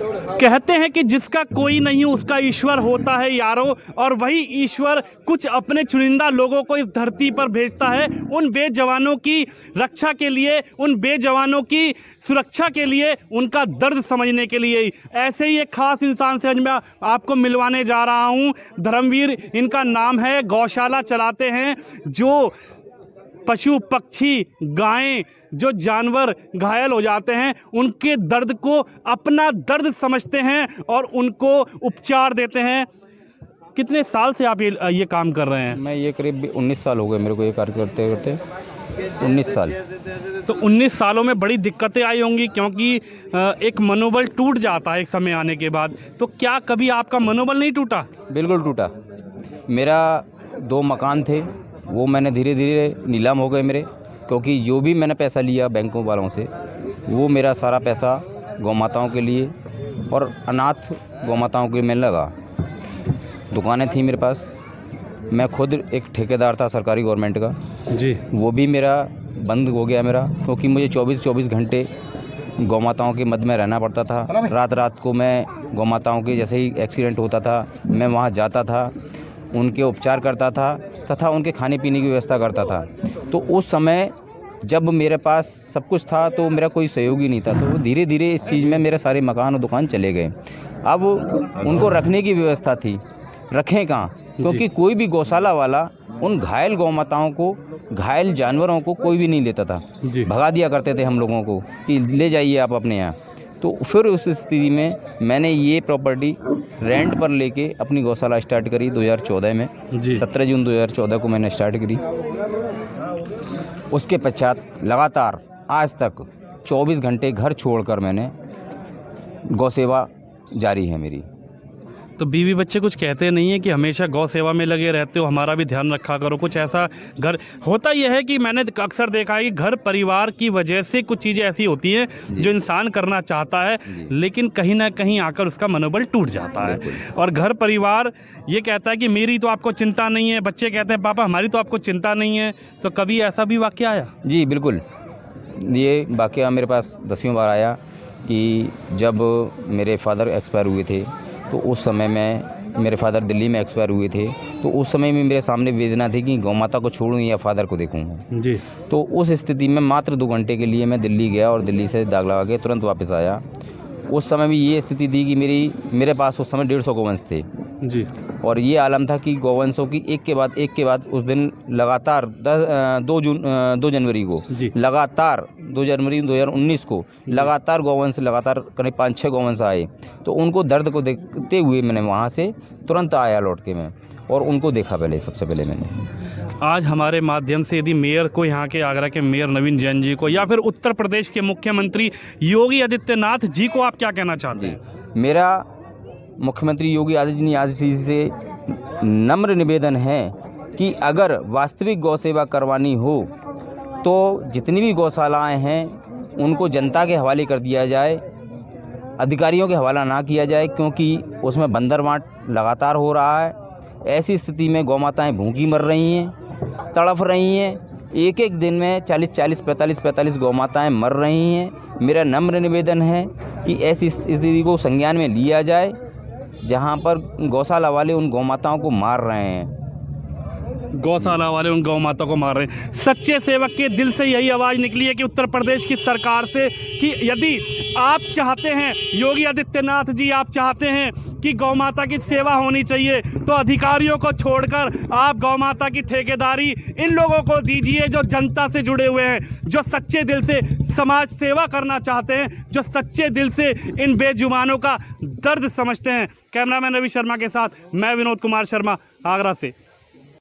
कहते हैं कि जिसका कोई नहीं उसका ईश्वर होता है यारों, और वही ईश्वर कुछ अपने चुनिंदा लोगों को इस धरती पर भेजता है उन बेजवानों की रक्षा के लिए, उन बेजवानों की सुरक्षा के लिए, उनका दर्द समझने के लिए। ऐसे ही एक खास इंसान से आज मैं आपको मिलवाने जा रहा हूं। धर्मवीर इनका नाम है, गौशाला चलाते हैं। जो पशु पक्षी गायें, जो जानवर घायल हो जाते हैं, उनके दर्द को अपना दर्द समझते हैं और उनको उपचार देते हैं। कितने साल से आप ये काम कर रहे हैं? मैं ये करीब 19 साल हो गए मेरे को ये कार्य करते करते, 19 साल। तो 19 सालों में बड़ी दिक्कतें आई होंगी, क्योंकि एक मनोबल टूट जाता है एक समय आने के बाद। तो क्या कभी आपका मनोबल नहीं टूटा? बिल्कुल टूटा। मेरा 2 मकान थे, वो मैंने धीरे धीरे नीलाम हो गए मेरे, क्योंकि जो भी मैंने पैसा लिया बैंकों वालों से, वो मेरा सारा पैसा गौ माताओं के लिए और अनाथ गौ माताओं के में लगा। दुकानें थी मेरे पास, मैं खुद एक ठेकेदार था सरकारी गवर्नमेंट का जी, वो भी मेरा बंद हो गया मेरा, क्योंकि मुझे 24 घंटे गौ माताओं के मध्य में रहना पड़ता था। रात रात को मैं गौ माताओं के जैसे ही एक्सीडेंट होता था मैं वहाँ जाता था, उनके उपचार करता था तथा उनके खाने पीने की व्यवस्था करता था। तो उस समय जब मेरे पास सब कुछ था तो मेरा कोई सहयोगी नहीं था, तो धीरे धीरे इस चीज़ में मेरे सारे मकान और दुकान चले गए। अब उनको रखने की व्यवस्था थी, रखें कहाँ, क्योंकि कोई भी गौशाला वाला उन घायल गौ माताओं को, घायल जानवरों को कोई भी नहीं लेता था, भगा दिया करते थे हम लोगों को कि ले जाइए आप अपने यहाँ। तो फिर उस स्थिति में मैंने ये प्रॉपर्टी रेंट पर लेके अपनी गौशाला स्टार्ट करी 2014 में। 17 जून 2014 को मैंने स्टार्ट करी। उसके पश्चात लगातार आज तक 24 घंटे घर छोड़कर मैंने गौ सेवा जारी है मेरी। तो बीवी बच्चे कुछ कहते नहीं है कि हमेशा गौ सेवा में लगे रहते हो, हमारा भी ध्यान रखा करो? कुछ ऐसा घर होता यह है कि मैंने अक्सर देखा है कि घर परिवार की वजह से कुछ चीज़ें ऐसी होती हैं जो इंसान करना चाहता है, लेकिन कहीं ना कहीं आकर उसका मनोबल टूट जाता है। और घर परिवार ये कहता है कि मेरी तो आपको चिंता नहीं है, बच्चे कहते हैं पापा हमारी तो आपको चिंता नहीं है। तो कभी ऐसा भी वाक़या आया? जी बिल्कुल, ये वाक़या मेरे पास 10वीं बार आया कि जब मेरे फादर एक्सपायर हुए थे, तो उस समय में मेरे फादर दिल्ली में एक्सपायर हुए थे, तो उस समय में मेरे सामने वेदना थी कि गौ माता को छोड़ूं या फादर को देखूं जी। तो उस स्थिति में मात्र 2 घंटे के लिए मैं दिल्ली गया और दिल्ली से दाग लगा के तुरंत वापस आया। उस समय भी ये स्थिति थी कि मेरे पास उस समय 150 गौवंश थे जी, और ये आलम था कि गौवंशों की एक के बाद उस दिन लगातार 2 जनवरी को लगातार 2 जनवरी 2019 को लगातार गौवंश लगातार करीब 5-6 गौवंश आए। तो उनको दर्द को देखते हुए मैंने वहाँ से तुरंत आया लौट के मैं, और उनको देखा सबसे पहले मैंने। आज हमारे माध्यम से यदि मेयर को, यहाँ के आगरा के मेयर नवीन जैन जी को, या फिर उत्तर प्रदेश के मुख्यमंत्री योगी आदित्यनाथ जी को आप क्या कहना चाहते हैं? मेरा मुख्यमंत्री योगी आदित्यनाथ जी से नम्र निवेदन है कि अगर वास्तविक गौ सेवा करवानी हो तो जितनी भी गौशालाएं हैं उनको जनता के हवाले कर दिया जाए, अधिकारियों के हवाला ना किया जाए, क्योंकि उसमें बंदरबांट लगातार हो रहा है। ऐसी स्थिति में गौ माताएँ भूखी मर रही हैं, तड़फ रही हैं। एक दिन में 40-40, 45-45 गौ माताएँ मर रही हैं। मेरा नम्र निवेदन है कि ऐसी स्थिति को संज्ञान में लिया जाए जहां पर गौशाला वाले उन गौ माताओं को मार रहे हैं। गौशाला वाले उन गौ माता को मार रहे हैं। सच्चे सेवक के दिल से यही आवाज़ निकली है कि उत्तर प्रदेश की सरकार से कि यदि आप चाहते हैं, योगी आदित्यनाथ जी आप चाहते हैं कि गौ माता की सेवा होनी चाहिए, तो अधिकारियों को छोड़कर आप गौ माता की ठेकेदारी इन लोगों को दीजिए जो जनता से जुड़े हुए हैं, जो सच्चे दिल से समाज सेवा करना चाहते हैं, जो सच्चे दिल से इन बेजुबानों का दर्द समझते हैं। कैमरामैन रवि शर्मा के साथ मैं विनोद कुमार शर्मा, आगरा से।